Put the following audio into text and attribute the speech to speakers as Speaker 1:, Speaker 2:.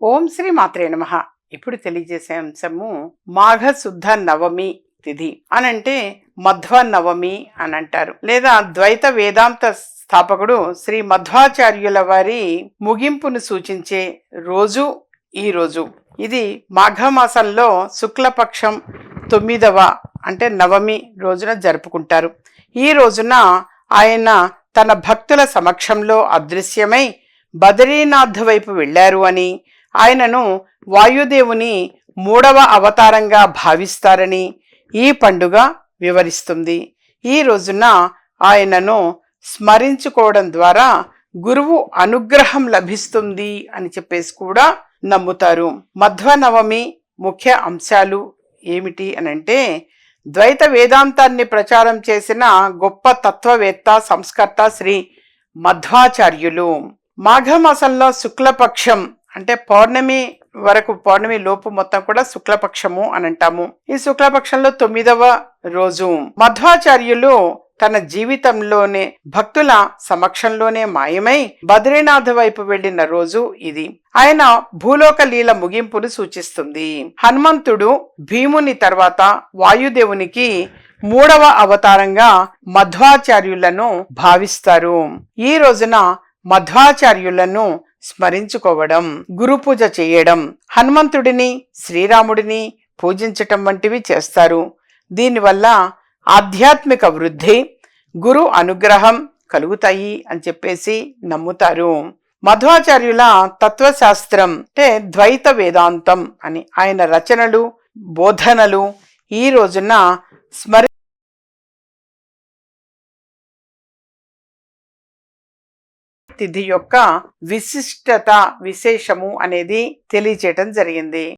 Speaker 1: ఓం శ్రీ మాత్రే నమః. ఇప్పుడు తెలియజేసే అంశము మాఘ శుద్ధ నవమి తిథి అనంటే మధ్వ నవమి అని అంటారు. లేదా ద్వైత వేదాంత స్థాపకుడు శ్రీ మధ్వాచార్యుల వారి ముగింపును సూచించే రోజు ఈ రోజు. ఇది మాఘమాసంలో శుక్లపక్షం 9వ అంటే నవమి రోజున జరుపుకుంటారు. ఈ రోజున ఆయన తన భక్తుల సమక్షంలో అదృశ్యమై బదరీనాథ్ వైపు వెళ్ళారు అని, ఆయనను వాయుదేవుని 3వ అవతారంగా భావిస్తారని ఈ పండుగ వివరిస్తుంది. ఈ రోజున ఆయనను స్మరించుకోవడం ద్వారా గురువు అనుగ్రహం లభిస్తుంది అని చెప్పేసి కూడా నమ్ముతారు. మధ్వనవమి ముఖ్య అంశాలు ఏమిటి అనంటే, ద్వైత వేదాంతాన్ని ప్రచారం చేసిన గొప్ప తత్వవేత్త సంస్కర్త శ్రీ మధ్వాచార్యులు. మాఘమాసంలో శుక్లపక్షం అంటే పౌర్ణమి వరకు, పౌర్ణమి లోపు మొత్తం కూడా శుక్లపక్షము అని అంటాము. ఈ శుక్లపక్షంలో 9వ రోజు మధ్వాచార్యులు తన జీవితంలోనే భక్తుల సమక్షంలోనే మాయమై బద్రీనాథ్ వైపు వెళ్లిన రోజు ఇది. ఆయన భూలోక లీల ముగింపును సూచిస్తుంది. హనుమంతుడు భీముని తర్వాత వాయుదేవునికి 3వ అవతారంగా మధ్వాచార్యులను భావిస్తారు. ఈ రోజున మధ్వాచార్యులను స్మరించుకోవడం, గురు పూజ చేయడం, హనుమంతుడిని శ్రీరాముడిని పూజించటం వంటివి చేస్తారు. దీనివల్ల ఆధ్యాత్మిక వృద్ధి, గురు అనుగ్రహం కలుగుతాయి అని చెప్పేసి నమ్ముతారు. మధ్వాచార్యుల తత్వశాస్త్రం అంటే ద్వైత వేదాంతం అని ఆయన రచనలు, బోధనలు ఈ రోజున తిథి యొక్క విశిష్టత, విశేషము అనేది తెలియచేయటం జరిగింది.